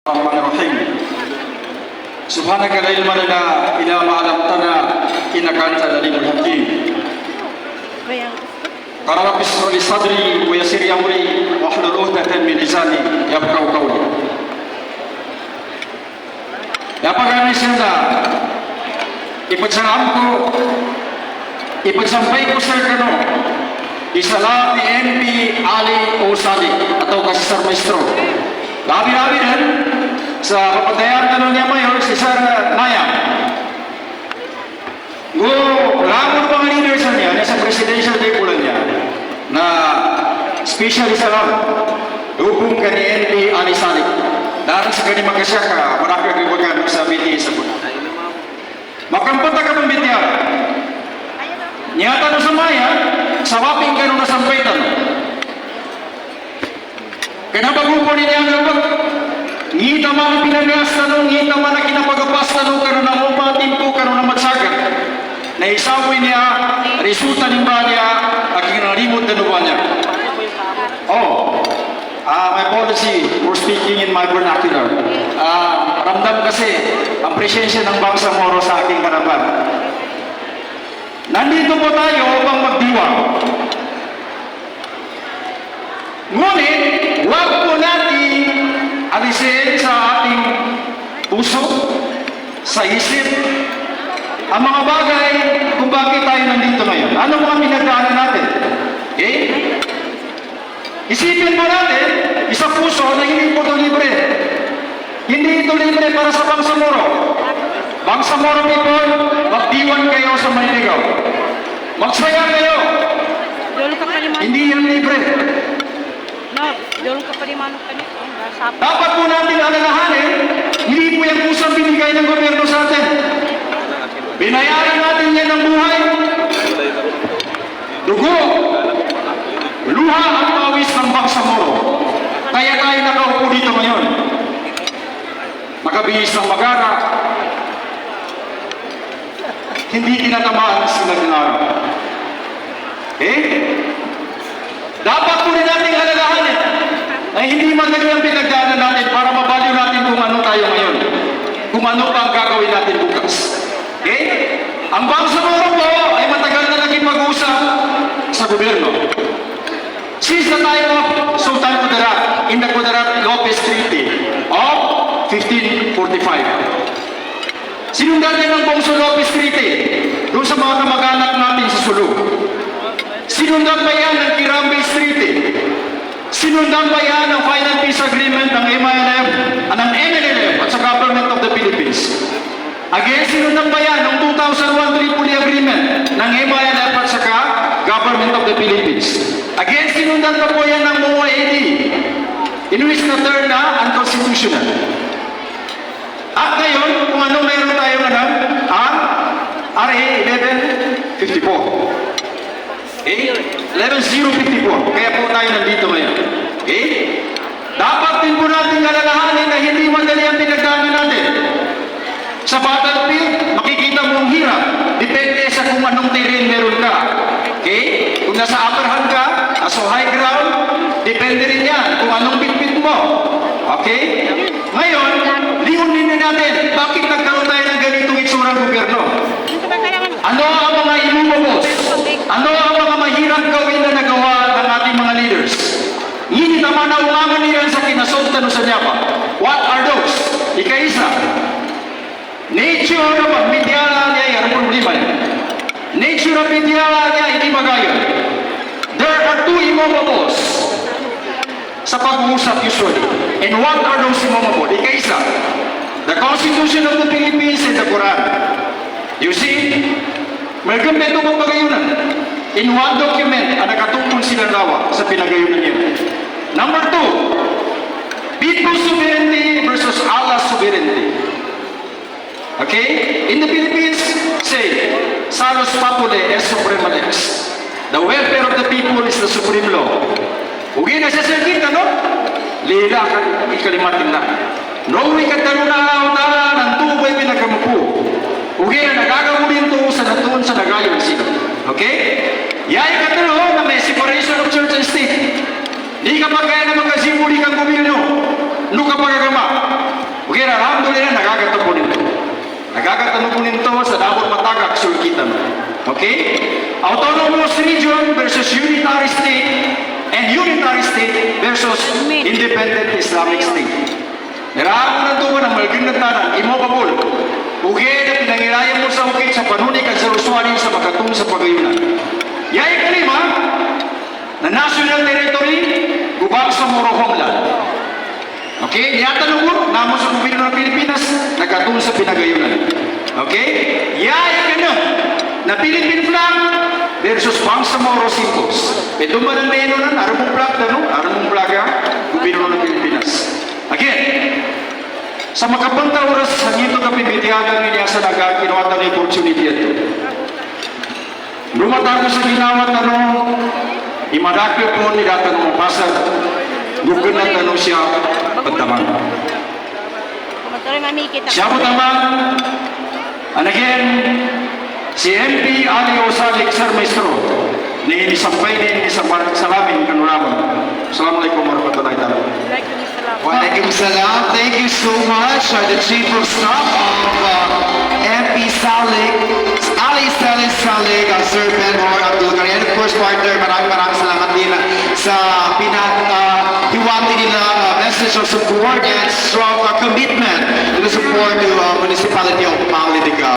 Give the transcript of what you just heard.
الرحمن الرحيم سبحانك لا علم لنا إلا ما علمتنا إنك أنت العليم الحكيم قال رب اشرح لي صدري ويسر لي أمري واحلل عقدة من لساني يفقهوا قولي. Apakah misalnya ipagsampay ko sa kano isala ni MP Ali Osali atau kasar maestro. Labi-labi din sa kapatayan kano niya mayor si Sir Nayang. Lamon pang leaders niya sa presidential table niya na special isa lang hubung ka ni MP Ali Salik. Dahil sa kani magkasyaka, marami kagwagan sa BTS sa buwan. Makampata ka ng BTS. Nyata no sa maya, sa waping ka no nasampaitan. Kinabago po niya ang pag ngita man pinagasta no, ngita man na kinapagapasta no, karon na umatin po, karon na magsagat. Na isawoy niya, resulta ng ba niya, aking nalimod na nuba niya. My policy for speaking in my vernacular. Ramdam kasi ang presensya ng Bangsamoro sa aking karapan. Nandito po tayo upang magdiwang. Ngunit, huwag po natin alisin sa ating puso, sa isip, ang mga bagay kung bakit tayo nandito ngayon. Ano mga pinagdaanan natin? Okay? Isipin mo natin, isang puso na hindi po ito libre. Hindi ito libre para sa Bangsamoro. Bangsamoro people, magdiwan kayo sa Maniligaw. Magsaya kayo. Hindi yan libre. Dapat po natin alalahanin, hindi po yung pusang binigay ng gobyerno sa atin. Binayaran natin yan ng buhay. Dugo, luha at pawis ng Bangsamoro. Kaya tayo nakaupo dito ngayon. Makabihis ng magara. Hindi tinatamaan sila ng araw. Dapat po rin natin alalahanin ay hindi madali ang pinagdaanan natin para mabaliw natin kung ano tayo ngayon. Kung ano pa ang gagawin natin bukas. Ang Bangsamoro po ay matagal na naging mag-usap sa gobyerno. Since the time of Sultan Kudarat in the Kudarat-Lopez Treaty of 1545. Sinundan din ang Bongso Lopez Treaty doon sa mga kamag-anak natin sa Sulu. Sinundan pa yan ng Kirambay Treaty. Sinundan pa yan ng Final Peace Agreement ng MILF, ng MNLF at sa Government of the Philippines. Again, sinundan pa yan ng 2001 Tripoli Agreement ng MILF at sa Government of the Philippines. Again, sinundan pa po yan ng MOA AD, in which na term na unconstitutional. At ngayon, kung ano meron tayo ngayon, ang RA 1154. 11054. Kaya po tayo nandito ngayon. Dapat din po natin alalahanin na hindi madali ang pinagdaanan natin. Sa battlefield, makikita mo ang hirap. Depende sa kung anong terrain meron ka. Kung nasa upper hand ka, nasa high ground, depende rin yan kung anong bitbit mo. Ngayon, liunin natin, bakit nagkaroon tayo ng ganitong itsurang gobyerno? Ano ang mga imumubos? Ano ang mga mahirap gawin na nagawa ng ating mga leaders? Hindi naman na umangan nila sa kinasuntan sa niya pa. What are those? Ika-isa. Nature naman, midyala niya ang problema niya. Nature of midyala niya, hindi magayon. There are two immovables sa pag-uusap usually. And what are those immovable? Ika-isa. The Constitution of the Philippines and the Quran. You see, may gamito mong pagayunan. In one document, ang nakatungkol sila lawa sa pinagayunan niya. Number two, people's sovereignty versus Allah's sovereignty. In the Philippines, say, Salus Populi es Suprema Lex. The welfare of the people is the supreme law. Ugi na sa kita, no? Lila ka, ikalimatin lang. Noong ikatalo na araw ng tubay pinagkamupo. Ugi na nagagawin to sa natuon sa nagayon sila. Yay katalo na may separation of church and state. Di ka pa kaya na magkasimuli kang gobyerno. No ka pagagama. nila nagagatapo nito. Nagagatapo po nito sa dapat matagak sulkitan. Okay? Autonomous region versus unitary state and unitary state versus independent Islamic state. Naraang na ito ng malaging nagtanan, imo kabul. Ugay na pinangirayan mo sa ukit sa panunik at sa ruswanin sa makatong sa pagayunan. Yay klima na national territory, gubang sa Moro homeland. Okay? Niyatanong mo, namo sa gobyerno ng Pilipinas, nagkatong sa pinagayunan. Okay? Yay ganun na Philippine flag versus Bangsamoro symbols. Ito man ang meno na, aramong flag na, no? Aramong flag ha? Gobyerno ng Pilipinas. Again, sa makapanta oras sa ngito ka pibitihagan niya sa nagkinuwatan ng opportunity ito. Lumata ko sa ginawat ano, imadakyo po ni datan mo pasag, gugun na tanong siya pagtamang. Siya po tamang, and again, si MP Ali Osalik Sir Maestro, ni isampay ni salamin kanulaman. Assalamualaikum warahmatullahi wabarakatuh. Waalaikumsalam. Thank you so much, the Chief of Staff of MP Salik, Ali Salik, Sir Benhor Abdul Karim, and of course partner, maraming salamat din sa hiwati nila message of support and strong commitment to the support to municipality of Panglitigaw.